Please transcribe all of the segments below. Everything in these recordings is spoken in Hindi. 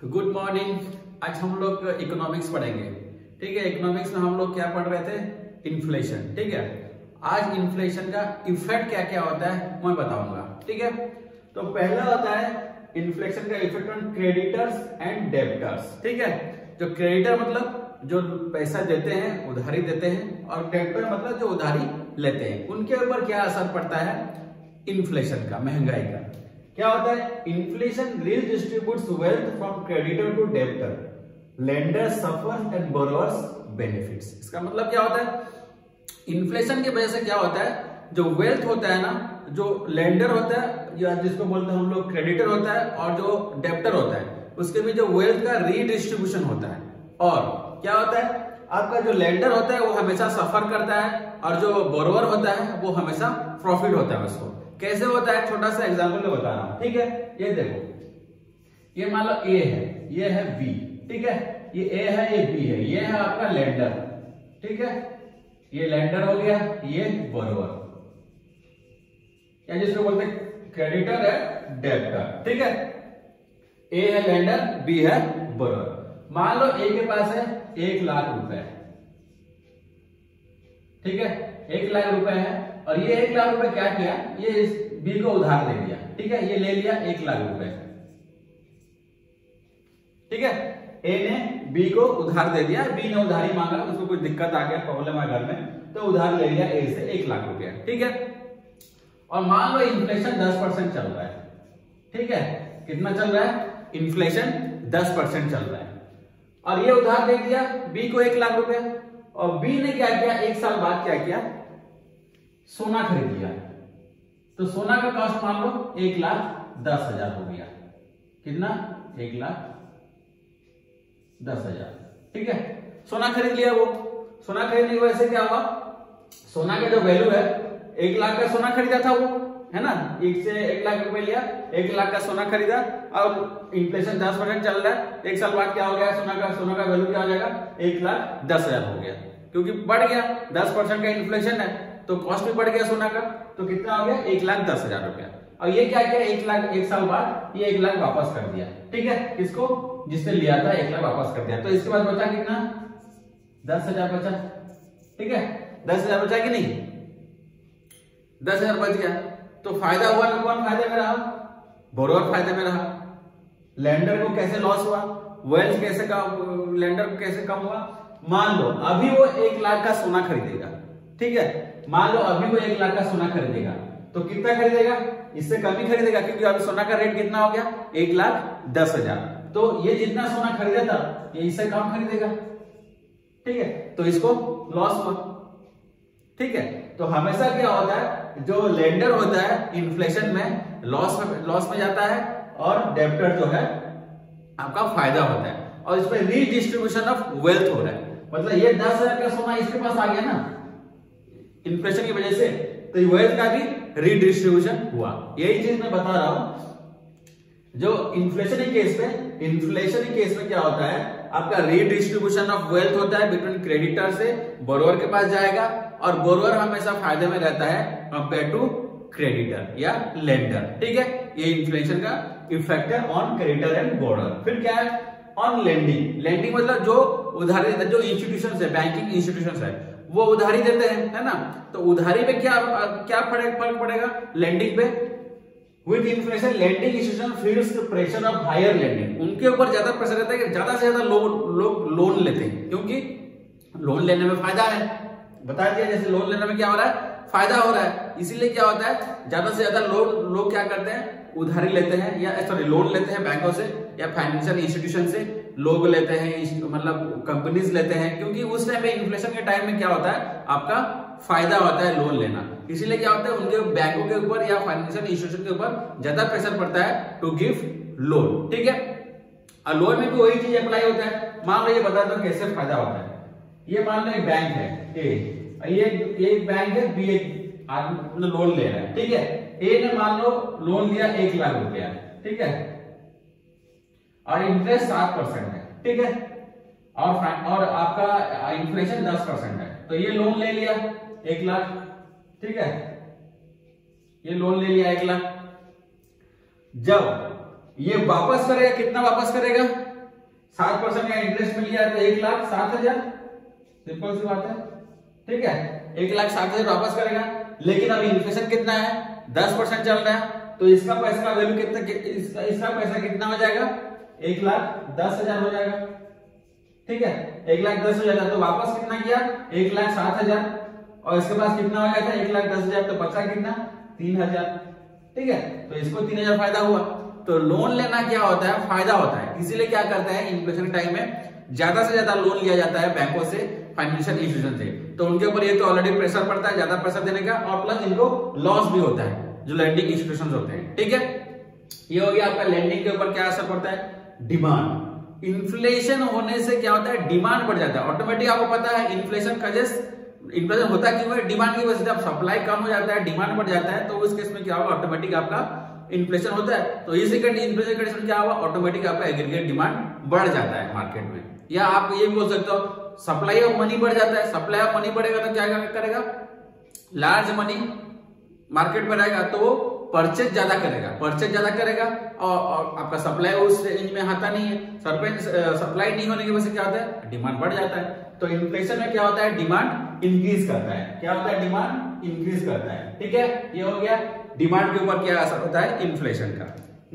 Good morning. आज हम लोग इकोनॉमिक्स पढ़ेंगे। ठीक है, इकोनॉमिक्स में हम लोग क्या पढ़ रहे थे? इन्फ्लेशन। ठीक है, आज इन्फ्लेशन का इफेक्ट क्या क्या होता है मैं बताऊंगा। ठीक है, तो पहला होता है इन्फ्लेशन का effect on creditors and debtors. ठीक है, जो क्रेडिटर मतलब जो पैसा देते हैं, उधारी देते हैं, और डेब्टर मतलब जो उधारी लेते हैं, उनके ऊपर क्या असर पड़ता है इन्फ्लेशन का, महंगाई का। क्या होता है? Inflation redistributes wealth from creditor to debtor, lender suffers and borrowers benefits. इसका मतलब क्या होता है? इन्फ्लेशन की वजह से क्या होता है, जो वेल्थ होता है ना, जो लेंडर होता है या जिसको बोलते हैं हम लोग क्रेडिटर होता है, और जो डेब्टर होता है, उसके भी जो वेल्थ का रीडिस्ट्रीब्यूशन होता है। और क्या होता है, आपका जो लेंडर होता है वो हमेशा सफर करता है, और जो बोरोवर होता है वो हमेशा प्रॉफिट होता है उसको। कैसे होता है? छोटा सा एग्जांपल में बता रहा हूं। ठीक है, ये देखो, ये मान लो ए है, ये है बी। ठीक है, ये ए है, ये बी है, ये है आपका लेंडर। ठीक है, ये लेंडर हो गया, ये बोरोवर, या जिसको बोलते हैं क्रेडिटर है, डेब्टर। ठीक है, ए है लेंडर, बी है बोरोवर। मान लो ए के पास है 1,00,000 रुपए। ठीक है, 1,00,000 रुपए है, और ये 1,00,000 रुपए क्या किया, ये इस बी को उधार दे दिया। ठीक है, ये ले लिया 1,00,000 रुपए। ठीक है, ए ने बी को उधार दे दिया, बी ने उधारी मांगा, उसको कोई दिक्कत आ गया, प्रॉब्लम है घर में, तो उधार ले लिया ए से 1,00,000 रुपया। ठीक है, और मान लो इन्फ्लेशन 10% चल रहा है। ठीक है, कितना चल रहा है? इन्फ्लेशन 10% चल रहा है, और ये उधार दे दिया बी को 1,00,000 रुपया, और बी ने क्या किया, 1 साल बाद क्या किया, सोना खरीद लिया। तो सोना का कॉस्ट मान लो 1,10,000 हो गया। कितना? 1,10,000। ठीक है, सोना खरीद लिया। वो सोना खरीदने की वजह से क्या हुआ, सोना का जो वैल्यू है, 1,00,000 का सोना खरीदा था वो, है ना, 1 से 1,00,000 रुपए लिया, 1,00,000 का सोना खरीदा, और इन्फ्लेशन 10% चल रहा है। 1 साल बाद क्या हो गया, सोना का वैल्यू क्या हो जाएगा, 1,10,000 हो गया, क्योंकि बढ़ गया, 10% का इन्फ्लेशन है, तो कॉस्ट भी बढ़ गया सोना का। तो कितना हो गया, 1,10,000 रुपया। और ये क्या किया, 1,00,000 1 साल बाद ये 1,00,000 वापस कर दिया। ठीक है, किसको? जिसने लिया था 1,00,000 वापस कर दिया। तो इसके बाद बचा कितना, 10,000 बचा। ठीक है, 10,000 बचा कि नहीं? 10,000 बच गया, तो फायदा हुआ ना, कौन फायदे में रहा? बोरोवर फायदे में रहा। लेंडर को कैसे लॉस हुआ, वेल्थ कैसे कम, लेंडर को कैसे कम हुआ? मान लो अभी वो 1,00,000 का सोना खरीदेगा। ठीक है, मान लो अभी वो 1,00,000 का सोना खरीदेगा, तो कितना खरीदेगा? इससे कम ही खरीदेगा, क्योंकि अभी सोना का रेट कितना हो गया, 1,10,000। तो ये जितना सोना खरीदा था, ये इससे कम खरीदेगा। ठीक है, तो इसको लॉस हुआ। ठीक है, तो हमेशा क्या होता है, जो लेंडर होता है इन्फ्लेशन में लॉस में जाता है, और डेब्टर जो है आपका फायदा होता है, और इसमें रीडिस्ट्रीब्यूशन ऑफ वेल्थ हो रहा है। मतलब ये 10,000 का सोना इसके पास आ गया ना इन्फ्लेशन की वजह से, तो वेल्थ का भी रीडिस्ट्रीब्यूशन हुआ। यही चीज मैं बता रहा हूं। जो इन्फ्लेशन के केस में क्या होता है, आपका रीडिस्ट्रीब्यूशन ऑफ वेल्थ होता है बिटवीन क्रेडिटर से बोरोवर के पास जाएगा, और बोरोवर हमेशा फायदे में रहता है कंपेयर टू क्रेडिटर या लेंडर। ठीक है, ये इन्फ्लेशन का इफेक्ट है ऑन क्रेडिटर एंड बोरोवर। फिर क्या है, ऑन लेंडिंग। लेंडिंग मतलब जो उधारी, जो इंस्टीट्यूशन है, बैंकिंग इंस्टीट्यूशन है, वो उधारी देते हैं, है ना, तो उधारी पे क्या फर्क पड़ेगा, लेंडिंग पे। With inflation lending institution feels the pressure of higher lending. उनके ऊपर ज्यादा प्रेशर रहता है कि ज्यादा से ज्यादा लोग लोन लेते हैं, क्योंकि लोन लेने में फायदा है। बता दिया, जैसे लोन लेने में क्या हो रहा है, फायदा हो रहा है, इसीलिए क्या होता है, ज्यादा से ज्यादा लोग क्या करते हैं, उधारी लेते हैं, या सॉरी लोन लेते हैं बैंकों से या फाइनेंशियल इंस्टीट्यूशन से। लोग लेते हैं, मतलब कंपनीज लेते हैं, क्योंकि उस टाइम पे इन्फ्लेशन के टाइम में क्या होता है, आपका फायदा होता है लोन लेना। इसीलिए क्या होता है, उनके बैंकों के ऊपर या फाइनेंशियल इंस्टीट्यूशन के ऊपर ज्यादा प्रेशर पड़ता है टू गिव लोन। ठीक है, और लोन में भी वही चीज अप्लाई होता है। मान लो ये बता दो कैसे फायदा होता है। ये मान लो एक बैंक है ए, ये एक बैंक है बी, आदमी लोन ले रहा है। ठीक है, ए ने मान लो लोन लिया 1,00,000 रुपया। ठीक है, और इंटरेस्ट 7% है। ठीक है, और आपका इन्फ्लेशन 10% है, तो ये लोन ले लिया 1,00,000। ठीक है, ये लोन ले लिया 1,00,000। जब ये वापस करेगा, कितना वापस करेगा, 7% का इंटरेस्ट मिल गया तो 1,07,000, सिंपल सी बात है, ठीक है। 1,07,000 वापस करेगा, लेकिन अभी इन्फ्लेशन कितना है, 10% चल रहा है, तो इसका पैसा का वैल्यू कितना, इसका पैसा कितना हो जाएगा, 1,10,000 हो जाएगा, ठीक है। 1,10,000 हो जाएगा, तो वापस कितना किया, 1,07,000, और इसके पास कितना हो गया था 1,10,000, तो बचा कितना, 3,000, ठीक है। तो इसको 3,000 फायदा हुआ। तो लोन लेना क्या होता है, फायदा होता है, इसीलिए क्या करते हैं इन्फ्लेशन के टाइम में ज्यादा से ज्यादा लोन लिया जाता है बैंकों से, फाइनेंशियल इंस्टीट्यूशन से। तो उनके ऊपर ये तो ऑलरेडी प्रेशर पड़ता है, ज्यादा पैसा देने का, और प्लस इनको लॉस भी होता है जो लैंडिंग इंस्टीट्यूशंस होते हैं, ठीक है। ये हो गया आपका लैंडिंग के ऊपर क्या असर पड़ता है, डिमांड। इन्फ्लेशन होने से क्या होता है, डिमांड बढ़ जाता है ऑटोमेटिक। आपको पता है इन्फ्लेशन का इन्फ्लेशन होता क्यों है, डिमांड की वजह से। जब सप्लाई कम हो जाता है, डिमांड बढ़ जाता है, तो उस केस में क्या होगा, ऑटोमेटिक आपका इन्फ्लेशन होता है। तो इसी इन्फ्लेशन कंडीशन क्या होगा, ऑटोमेटिक आपका एग्रीगेट डिमांड बढ़ जाता है मार्केट में। या आप ये बोल सकते हो सप्लाई ऑफ मनी बढ़ जाता है, सप्लाई ऑफ मनी बढ़ेगा तो क्या करेगा, लार्ज मनी मार्केट में रहेगा तो वो परचेज ज्यादा करेगा, और आपका सप्लाई उस रेंज में आता नहीं है। सप्लाई नहीं होने की वजह से क्या होता है, डिमांड बढ़ जाता है। तो इन्फ्लेशन में क्या होता है, डिमांड इंक्रीज करता है। क्या होता है, डिमांड इंक्रीज करता है, ठीक है। ये हो गया डिमांड के ऊपर क्या असर होता है इन्फ्लेशन का।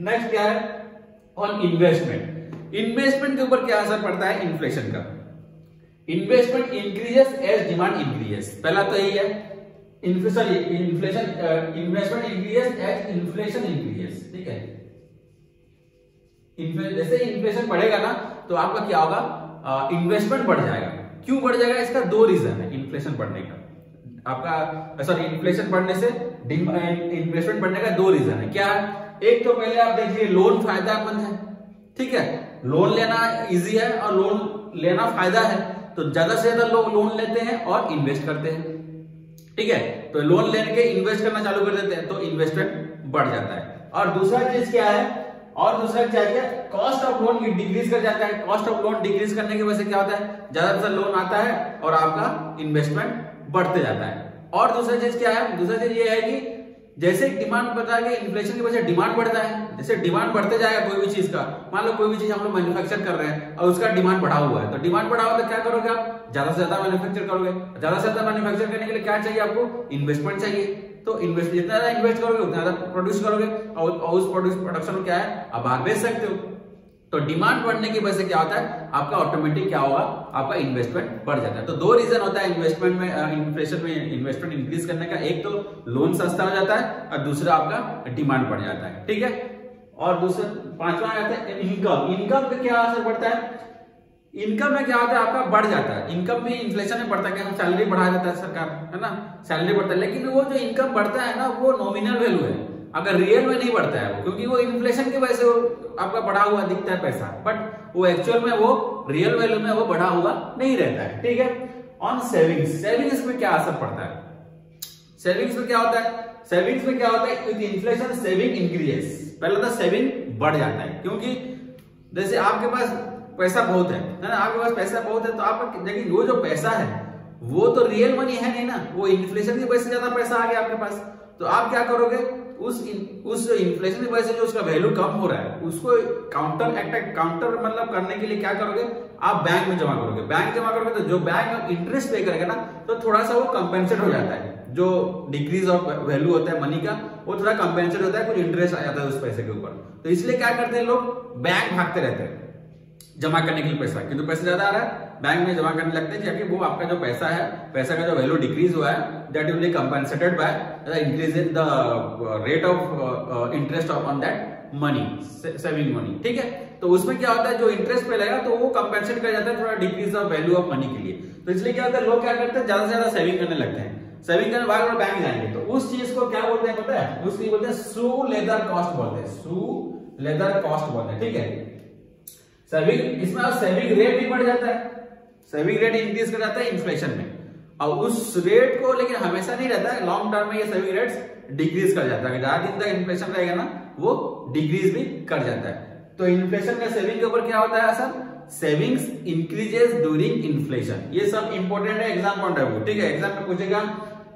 नेक्स्ट क्या है, ऑन इन्वेस्टमेंट। इन्वेस्टमेंट के ऊपर क्या असर पड़ता है इन्फ्लेशन का। Investment increases as demand increases, पहला तो यही है। Investment increases as inflation increases, ठीक है। जैसे इन्फ्लेशन बढ़ेगा ना तो आपका क्या होगा, इन्वेस्टमेंट बढ़ जाएगा। क्यों बढ़ जाएगा, इसका दो रीजन है इन्फ्लेशन बढ़ने का। आपका सॉरी इन्फ्लेशन बढ़ने से इन्वेस्टमेंट बढ़ने का दो रीजन है। क्या है, एक तो पहले आप देखिए लोन फायदामंद है, ठीक है। लोन लेना इजी है और लोन लेना फायदा है, तो ज्यादा से ज्यादा लोग लोन लेते हैं और इन्वेस्ट करते हैं, ठीक है। तो लोन लेने के इन्वेस्ट करना चालू कर देते हैं तो इन्वेस्टमेंट बढ़ जाता है। और दूसरा चीज क्या है, कॉस्ट ऑफ लोन डिक्रीज कर जाता है। कॉस्ट ऑफ लोन डिक्रीज करने की वजह से क्या होता है, ज्यादा से ज्यादा लोन आता है और आपका इन्वेस्टमेंट बढ़ते जाता है। और दूसरा चीज क्या है, दूसरा चीज ये है कि जैसे डिमांड बढ़ता है, इन्फ्लेशन की वजह से डिमांड बढ़ता है। जैसे डिमांड बढ़ते जाएगा कोई भी चीज का, मान लो कोई भी चीज हम लोग मैन्युफैक्चर कर रहे हैं और उसका डिमांड बढ़ा हुआ है, तो डिमांड बढ़ा हुआ तो क्या करोगे आप, ज्यादा से ज्यादा मैन्युफैक्चर करोगे। ज्यादा से ज्यादा मैन्युफैक्चर करने के लिए क्या चाहिए आपको, इन्वेस्टमेंट चाहिए। तो जितना ज्यादा इन्वेस्ट करोगे उतना ज्यादा प्रोड्यूस करोगे, और उस प्रोडक्शन में क्या है, आप बाहर बेच सकते हो। तो डिमांड बढ़ने की वजह से क्या होता है, आपका ऑटोमेटिक क्या होगा, आपका इन्वेस्टमेंट बढ़ जाता है। तो दो रीजन होता है इन्वेस्टमेंट में, इन्फ्लेशन में इन्वेस्टमेंट इंक्रीज करने का। एक तो लोन सस्ता हो जाता है और दूसरा आपका डिमांड बढ़ जाता है, ठीक है। और दूसरा पांचवा आता है इनकम। इनकम पे क्या असर पड़ता है, इनकम में क्या होता है, आपका बढ़ जाता है। इनकम भी इन्फ्लेशन में बढ़ता है, क्या सैलरी बढ़ा देता है सरकार, है ना, सैलरी बढ़ता है। लेकिन वो जो इनकम बढ़ता है ना, वो नॉमिनल वैल्यू है, अगर रियल में नहीं बढ़ता है वो, क्योंकि वो इन्फ्लेशन की वजह से वो आपका बढ़ा हुआ दिखता है पैसा, बट वो एक्चुअल में वो रियल वैल्यू में वो बढ़ा हुआ नहीं रहता है, ठीक है। ऑन सेविंग्स, सेविंग्स में क्या असर पड़ता है, सेविंग्स में क्या होता है, सेविंग्स में क्या होता है, विद इन्फ्लेशन सेविंग इंक्रीजेस। पहले तो सेविंग बढ़ जाता है, क्योंकि जैसे आपके पास पैसा बहुत है ना, आपके पास पैसा बहुत है, तो आप देखिए वो जो पैसा है वो तो रियल मनी है नहीं ना, वो इन्फ्लेशन की वजह से ज्यादा पैसा आ गया आपके पास। तो आप क्या करोगे, उस इन्फ्लेशन की वजह से जो उसका वैल्यू कम हो रहा है उसको काउंटर मतलब करने के लिए क्या करोगे, आप बैंक में जमा करोगे। बैंक जमा करोगे तो जो बैंक इंटरेस्ट पे करेगा ना, तो थोड़ा सा वो कंपेंसेट हो जाता है। जो डिक्रीज ऑफ वैल्यू होता है मनी का, वो थोड़ा कंपेंसेट होता है, कुछ इंटरेस्ट आ जाता है उस पैसे के ऊपर। तो इसलिए क्या करते हैं लोग, बैंक भागते रहते हैं जमा करने के लिए पैसा, क्योंकि पैसा ज्यादा आ रहा है बैंक में जमा करने लगते हैं, क्योंकि वो आपका जो पैसा है, पैसा का जो वैल्यू डिक्रीज हुआ है, that will be compensated by increase in the rate of interest on that money, saving money, ठीक है। तो उसमें क्या होता है, जो इंटरेस्ट पे लगेगा तो वो कंपेंसेट कर जाता है थोड़ा decrease of value of money के लिए। तो इसलिए क्या होता है, लोग क्या करते हैं, ज्यादा से ज्यादा सेविंग करने लगते हैं। सेविंग करने बाद में बैंक जाएंगे तो उस चीज को क्या बोलते हैं पता है, उसकी बोलते हैं सू लेदर कॉस्ट बोलते हैं, सू लेदर कॉस्ट बोलते हैं, ठीक है। सेविंग, इसमें सेविंग रेट भी बढ़ जाता है, सेविंग रेट इंक्रीज कर जाता है इन्फ्लेशन में, और उस रेट को लेकिन हमेशा नहीं रहता है, लॉन्ग टर्म में ये सेविंग रेट्स डिक्रीज कर जाता है। ज्यादा दिन तक इन्फ्लेशन रहेगा ना, वो डिक्रीज भी कर जाता है। तो इन्फ्लेशन का सेविंग के ऊपर क्या होता है असर, सेविंग्स इंक्रीजेस ड्यूरिंग इन्फ्लेशन। ये सब इंपॉर्टेंट है एग्जाम पॉइंट ऑफ व्यू, ठीक है। एग्जाम में पूछेगा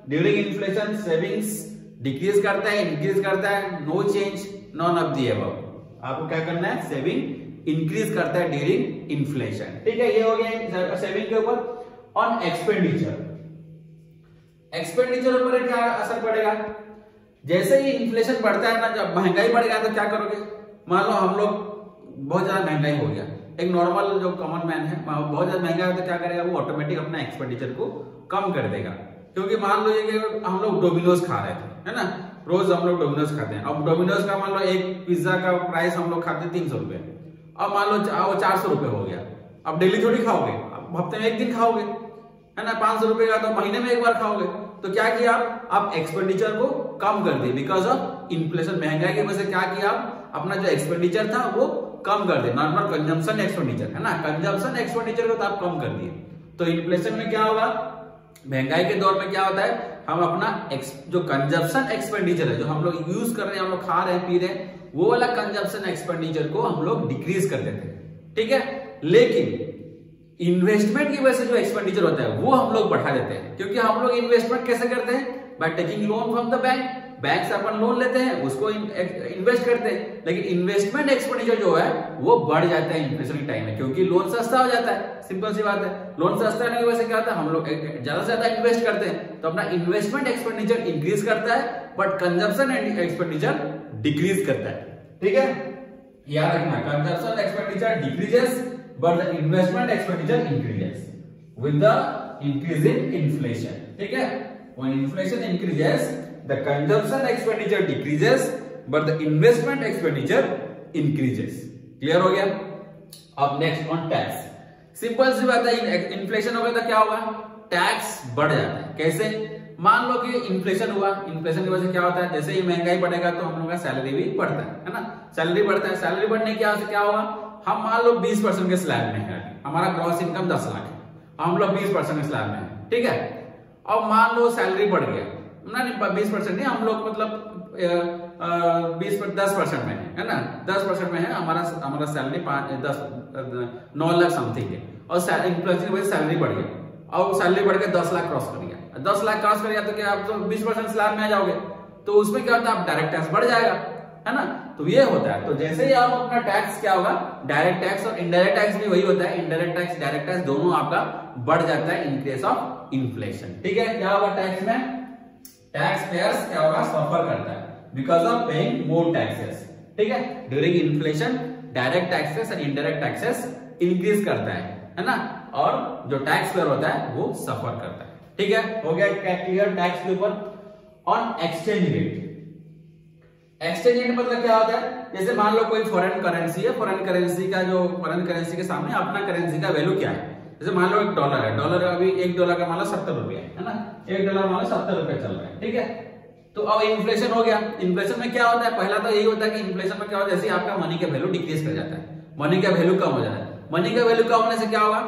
ड्यूरिंग इन्फ्लेशन सेविंग्स डिक्रीज करता है, इंक्रीज करता है, no change, none of the above. आपको क्या करना है, सेविंग इंक्रीज करता है ड्यूरिंग इन्फ्लेशन। ठीक है, ये हो गया सेविंग के ऊपर। ऑन एक्सपेंडिचर, एक्सपेंडिचर ऊपर क्या असर पड़ेगा? जैसे ही इन्फ्लेशन बढ़ता है ना, जब महंगाई बढ़ेगा तो क्या करोगे? मान लो हम लोग बहुत ज्यादा महंगाई हो गया, एक नॉर्मल जो कॉमन मैन है बहुत ज्यादा महंगा है तो क्या करेगा? वो ऑटोमेटिक अपना एक्सपेंडिचर को कम कर देगा। क्योंकि मान लो कि हम लोग डोमिनोज खा रहे थे, है ना, रोज हम लोग डोमिनोज खाते हैं। अब डोमिनोज का मान लो एक पिज्जा का प्राइस हम लोग खाते 300 रुपए, अब मान लो वो 400 रुपए हो गया। अब डेली थोड़ी खाओगे, अब हफ्ते में एक दिन खाओगे, है ना। 500 रुपए का तो महीने में एक बार खाओगे। तो क्या किया आप एक्सपेंडिचर को कम कर दिए बिकॉज ऑफ इन्फ्लेशन। महंगाई की वजह से क्या किया आप अपना जो एक्सपेंडिचर था वो कम कर दिए। नॉर्मल कंजम्पशन एक्सपेंडिचर, है ना, कंजम्पशन एक्सपेंडिचर को तो आप कम कर दिए। तो इन्फ्लेशन में क्या होगा? महंगाई के दौर में क्या होता है? हम अपना जो कंजम्पशन एक्सपेंडिचर है, जो हम लोग यूज कर रहे हैं, हम लोग खा रहे हैं, पी रहे हैं, वो वाला कंजम्पशन एक्सपेंडिचर को हम लोग डिक्रीज कर देते हैं। ठीक है, लेकिन इन्वेस्टमेंट की वजह से जो एक्सपेंडिचर होता है वो हम लोग बढ़ा देते हैं। क्योंकि हम लोग इन्वेस्टमेंट कैसे करते हैं? By taking loan from the bank. Bank से अपन लोन लेते हैं, उसको इन्वेस्ट करते हैं। लेकिन इन्वेस्टमेंट एक्सपेंडिचर जो है वो बढ़ जाता है इन्फ्लेशन के टाइम में, क्योंकि लोन सस्ता हो जाता है। सिंपल सी बात है, लोन सस्ता होने की वजह से क्या होता है? हम लोग ज्यादा से ज्यादा इन्वेस्ट करते हैं, तो अपना इन्वेस्टमेंट एक्सपेंडिचर इंक्रीज करता है, बट कंजम्पशन एक्सपेंडिचर डिक्रीज करता है। ठीक है, याद रखना, consumption expenditure decreases but the investment expenditure increases with the increase in inflation. ठीक है, when inflation increases the consumption expenditure decreases but the investment expenditure increases. Clear हो गया? अब नेक्स्ट ऑन टैक्स। सिंपल सी बात है, इन्फ्लेशन हो गया तो क्या होगा? टैक्स बढ़ जाता है। कैसे? मान लो कि इन्फ्लेशन हुआ, इन्फ्लेशन की वजह से क्या होता है? जैसे ही महंगाई बढ़ेगा तो हम लोग का सैलरी भी बढ़ता है ना, सैलरी बढ़ता है। सैलरी बढ़ने की वजह से क्या होगा? हम मान लो 20% के स्लैब में है, हमारा ग्रॉस इनकम 10 लाख है, हम लोग 20% के स्लैब में है। ठीक है, अब मान लो सैलरी बढ़ गया ना, 20% नहीं, हम लोग मतलब 10% में है ना, 10% में है हमारा सैलरी 9 लाख समथिंग है, और इन्फ्लेशन की वजह से सैलरी बढ़ गया, और सैलरी बढ़ के 10 लाख क्रॉस कर गया। 10 लाख क्रॉस कर गया तो क्या आप तो 20% स्लैब में आ जाओगे, तो उसमें क्या होता है? आप डायरेक्ट टैक्स बढ़ जाएगा, है ना। तो ये होता है। तो जैसे ही आप अपना टैक्स क्या होगा? डायरेक्ट टैक्स और इनडायरेक्ट टैक्स भी वही होता है, इनडायरेक्ट टैक्स डायरेक्ट टैक्स दोनों आपका बढ़ जाता है इन केस ऑफ इन्फ्लेशन। ठीक है, क्या होगा टैक्स में? टैक्स पेयर्स क्या होगा? सफर करता है because of paying more taxes. ठीक है, ड्यूरिंग इन्फ्लेशन डायरेक्ट टैक्सेस और इनडायरेक्ट टैक्सेस इंक्रीज करता है ना, और जो टैक्स पेयर होता है वो सफर करता है। ठीक है, हो गया क्लियर टैक्स के ऊपर। On exchange rate, exchange rate मतलब क्या होता है? जैसे मान लो कोई फॉरेन करेंसी है, फॉरेन करेंसी के सामने अपना करेंसी का वैल्यू क्या है? जैसे मान लो $1 है, डॉलर अभी $1 का मान लो 70 रुपया है ना, $1 मान लो 70 रुपया चल रहा है। ठीक है, तो अब इन्फ्लेशन हो गया। इन्फ्लेशन में क्या होता है? पहला तो यही होता है कि इन्फ्लेशन में क्या होता है? जैसे आपका मनी का वैल्यू डिक्रीज कर जाता है, मनी का वैल्यू कम हो जाता है। मनी का वैल्यू कम होने से क्या होगा?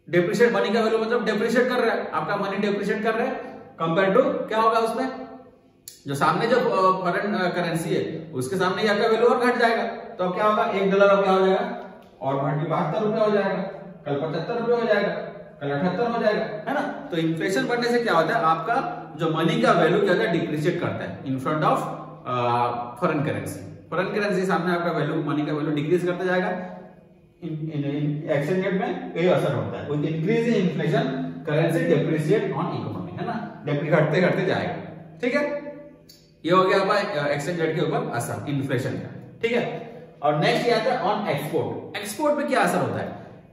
डेप्रिशिएट, मनी का वैल्यू मतलब डेप्रिशिएट कर रहा है, आपका मनी डेप्रिशिएट कर रहा है कंपेयर टू क्या होगा? उसमें जो सामने जो फॉरेन करेंसी है उसके सामने आपका वैल्यू और घट जाएगा। तो अब क्या होगा? $1 अब क्या हो जाएगा? और बढ़ के 72 रुपया हो जाएगा, कल 75 रुपया हो जाएगा, कल 78 हो जाएगा, है ना। तो इन्फ्लेशन बढ़ने से क्या होता है? आपका जो मनी का वैल्यू क्या होता है? डिप्रिशिएट करता है in front of foreign currency. Foreign currency सामने आपका वैल्यू, मनी का वैल्यू डिक्रीज करता जाएगा। एक्सचेंज रेट में ये असर होता है। With increase in inflation currency depreciate on economy, है ना, घटते घटते जाएगा। ठीक है, ये हो गया हमारा एक्सचेंज रेट के ऊपर असर इन्फ्लेशन का। ठीक है, और नेक्स्ट आता है ऑन एक्सपोर्ट। एक्सपोर्ट पे क्या असर होता है?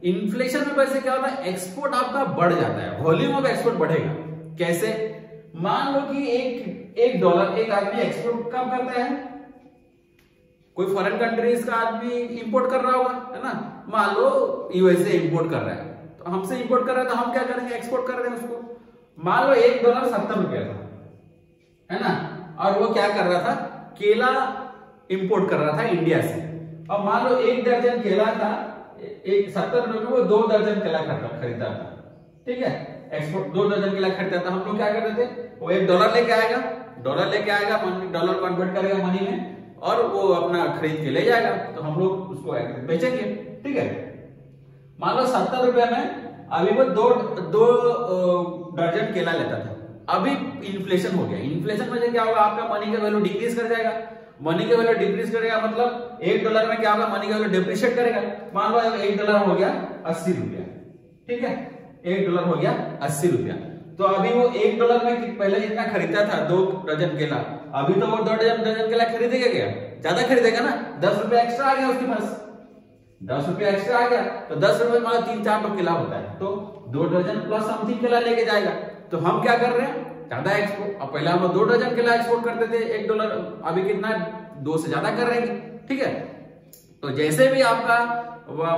इन्फ्लेशन में वैसे क्या होता है? एक्सपोर्ट आपका बढ़ जाता है, वॉल्यूम ऑफ एक्सपोर्ट बढ़ेगा। कैसे? मान लो कि एक डॉलर एक आदमी एक्सपोर्ट कब करता है? कोई फॉरेन कंट्रीज का आदमी इंपोर्ट कर रहा होगा, है ना। मान लो यूएसए इंपोर्ट कर रहा है, तो हमसे इंपोर्ट कर रहा है तो हम क्या करेंगे? एक्सपोर्ट कर रहे हैं उसको। मान लो $1 70 रुपया था, है ना, और वो क्या कर रहा था? केला इंपोर्ट कर रहा था इंडिया से। और मान लो 1 दर्जन केला था, एक 70 रुपए में वो 2 दर्जन केला खरीदता था। ठीक है, एक्सपोर्ट 2 दर्जन केला खरीदता था। हम लोग क्या करते थे? वो $1 लेके आएगा, डॉलर कन्वर्ट करेगा मनी में, और वो अपना खरीद के ले जाएगा, तो हम लोग उसको बेचेंगे। ठीक है, मान लो 70 रुपए में अभी वो 2 दर्जन केला लेता था। अभी इन्फ्लेशन हो गया, इन्फ्लेशन में क्या होगा? आपका मनी का वैल्यू डिक्रीज कर जाएगा। मनी का वैल्यू डिक्रीज करेगा मतलब $1 में क्या होगा, मनी का वैल्यू डिप्रिशिएट करेगा। मान लो $1 हो गया 80 रुपया, ठीक है, $1 हो गया 80 रुपया। तो अभी वो $1 में पहले जितना खरीदा था 2 दर्जन केला, अभी तो वो 2 दर्जन केला खरीदेगा क्या, ज्यादा खरीदेगा ना, 10 रुपया एक्स्ट्रा आ गया उसके पास, 10 रुपया एक्स्ट्रा आ गया। तो 10 रुपए मतलब 3-4 केला होता है, तो 2 दर्जन प्लस समथिंग केला लेके जाएगा। तो हम क्या कर रहे हैं, ज्यादा एक्सपोर्ट। अब पहले हम लोग 2 दर्जन केला एक्सपोर्ट करते थे $1, अभी कितना 2 से ज्यादा कर रहे हैं, ठीक है। तो जैसे भी आपका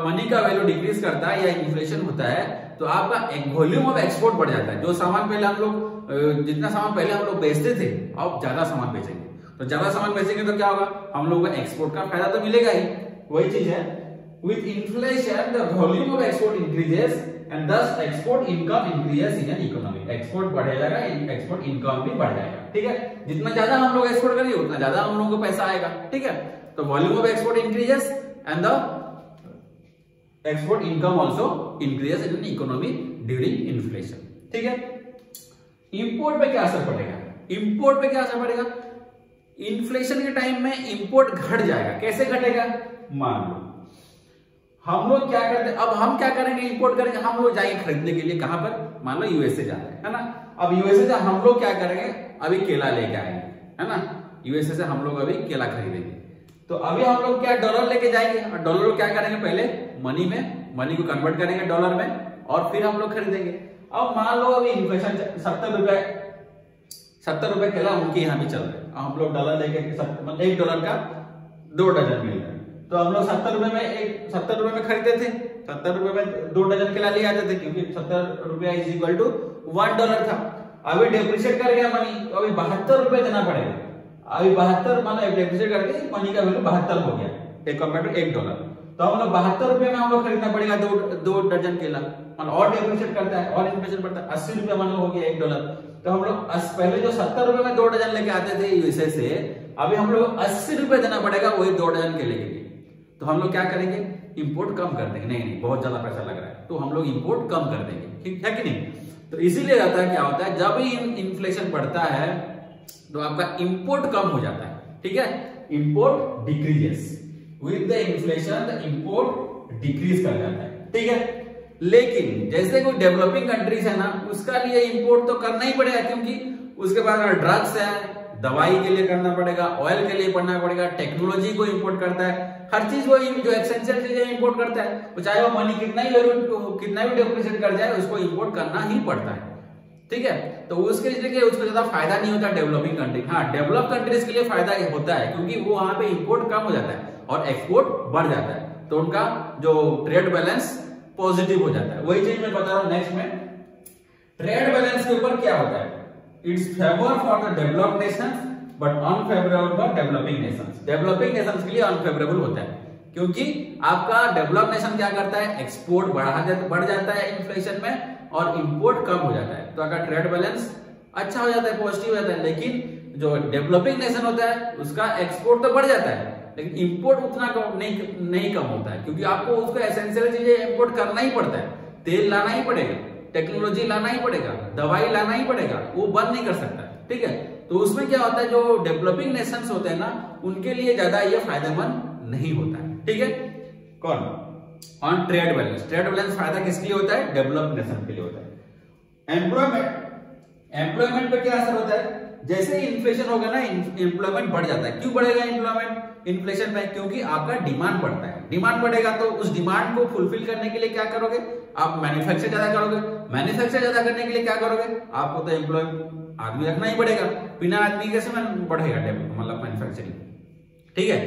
मनी का वैल्यू डिक्रीज करता है या इन्फ्लेशन होता है तो आपका वॉल्यूम ऑफ एक्सपोर्ट बढ़ जाता है। जो सामान पहले हम लोग जितना सामान पहले हम लोग बेचते थे अब ज्यादा सामान बेचेंगे, तो ज्यादा सामान बेचेंगे तो क्या होगा, हम लोगों को एक्सपोर्ट का फायदा तो मिलेगा ही। वही चीज है, with inflation the volume of export increases and thus export income increases in an economy। Export बढ़ जाएगा, एक्सपोर्ट इनकम भी बढ़ जाएगा, ठीक है। जितना ज्यादा हम लोग एक्सपोर्ट करेंगे उतना ज्यादा हम लोगों को पैसा आएगा, ठीक है। तो volume of export increases and the export income also increases in economy during inflation, ठीक है। इंपोर्ट पे क्या असर पड़ेगा, इंपोर्ट पे क्या असर पड़ेगा, इन्फ्लेशन के टाइम में इंपोर्ट घट जाएगा। कैसे घटेगा, मान लो हम लोग क्या करते हैं, अब हम क्या करेंगे, इंपोर्ट करेंगे, हम लोग जाएंगे खरीदने के लिए कहां पर, मान लो यूएसए जा रहे हैं, है ना। अब यूएसए से हम लोग क्या करेंगे, अभी केला लेके आएंगे, है ना। यूएसए से हम लोग अभी केला खरीदेंगे, तो अभी हम लोग क्या डॉलर लेके जाएंगे, और डॉलर को क्या करेंगे, पहले मनी में, मनी को कन्वर्ट करेंगे डॉलर में और फिर हम लोग खरीदेंगे। अब मान लो अभी इन्फ्लेशन 70 रुपए केला उनके यहाँ भी चल रहे हैं, हम लोग डॉलर लेके $1 का 2 दर्जन मिल रहा है, तो हम लोग 70 रुपए में खरीदते थे, 70 रुपए में 2 दर्जन केला ले आते थे, क्योंकि 70 रुपया इज इक्वल टू $1 था। अभी डेप्रिशिएट कर गया मनी, तो अभी 72 रुपए देना पड़ेगा। अभी 72 मानो डेप्रिशिएट करके मनी का वैल्यू 72 हो गया एक कंपेयर टू $1। तो हम लोग 72 रुपए में हम लोग खरीदना पड़ेगा 2 दर्जन केला, मतलब और डेप्रिशिएट करता है और इन्फ्लेशन बढ़ता है, 80 रुपए मान लो हो गया $1। तो हम लोग पहले जो 70 रुपए में 2 दर्जन लेके आते थे यूएसए से, अभी हम लोग 80 रुपए देना पड़ेगा वही 2 दर्जन केले के लिए। तो हम लोग क्या करेंगे, इंपोर्ट कम कर देंगे, नहीं बहुत ज्यादा पैसा लग रहा है तो हम लोग इंपोर्ट कम कर देंगे, ठीक है कि नहीं। तो इसीलिए जाता है, क्या होता है, जब भी इन्फ्लेशन बढ़ता है तो आपका इंपोर्ट कम हो जाता है, ठीक है। Import decreases with the inflation, the import decrease कर जाता है, ठीक है। लेकिन जैसे कोई डेवलपिंग कंट्रीज है ना, उसका लिए इंपोर्ट तो करना ही पड़ेगा, क्योंकि उसके बाद ड्रग्स है, दवाई के लिए करना पड़ेगा, ऑयल के लिए पढ़ना पड़ेगा, टेक्नोलॉजी को इंपोर्ट करता है, हर चीज वो जो एसेंशियल चीजें इंपोर्ट करता है, वो चाहे वो मनी कितना भी डेप्रिशिएट कर जाए उसको इंपोर्ट करना ही पड़ता है, ठीक है। तो उसके लिए उसको ज्यादा फायदा नहीं होता डेवलपिंग कंट्री। हाँ, डेवलप कंट्रीज के लिए फायदा होता है, क्योंकि वो वहां पे इंपोर्ट कम हो जाता है और एक्सपोर्ट बढ़ जाता है, तो उनका जो ट्रेड बैलेंस पॉजिटिव हो जाता है। वही चीज मैं बता रहा हूं नेक्स्ट में, ट्रेड बैलेंस के ऊपर क्या होता है, it's favour for the developed Nations but unfavourable for developing Nations. Developing Nations के लिए अनफेवरेबल होता है, क्योंकि आपका डेवलप नेशन क्या करता है, एक्सपोर्ट बढ़ जाता है इन्फ्लेशन में और इंपोर्ट कम हो जाता है, तो आपका ट्रेड बैलेंस अच्छा हो जाता है, पॉजिटिव हो जाता है। लेकिन जो डेवलपिंग नेशन होता है उसका एक्सपोर्ट तो बढ़ जाता है लेकिन इंपोर्ट उतना नहीं कम होता है, क्योंकि आपको उसको एसेंशियल चीजें इंपोर्ट करना ही पड़ता है, तेल लाना ही पड़ेगा, टेक्नोलॉजी लाना ही पड़ेगा, दवाई लाना ही पड़ेगा, वो बंद नहीं कर सकता, ठीक है। तो उसमें क्या होता है, जो डेवलपिंग नेशंस होते हैं ना, उनके लिए ज्यादा ये फायदेमंद नहीं होता है, ठीक है। कौन, on trade balance, trade balance फायदा किसके लिए होता है, डेवलप्ड नेशन के लिए होता है। एम्प्लॉयमेंट पे क्या असर होता है, जैसे ही इन्फ्लेशन होगा ना, एम्प्लॉयमेंट बढ़ जाता है। क्यों बढ़ेगा एम्प्लॉयमेंट इन्फ्लेशन में, क्योंकि आपका डिमांड बढ़ता है, डिमांड बढ़ेगा तो उस डिमांड को फुलफिल करने के लिए क्या करोगे, आप मैन्युफैक्चर ज्यादा करोगे, मैन्युफैक्चर ज्यादा करने के लिए क्या करोगे, आपको तो एम्प्लॉय आदमी रखना ही पड़ेगा, बिना आदमी कैसे बढ़ेगा मतलब मैन्युफैक्चरिंग, ठीक है।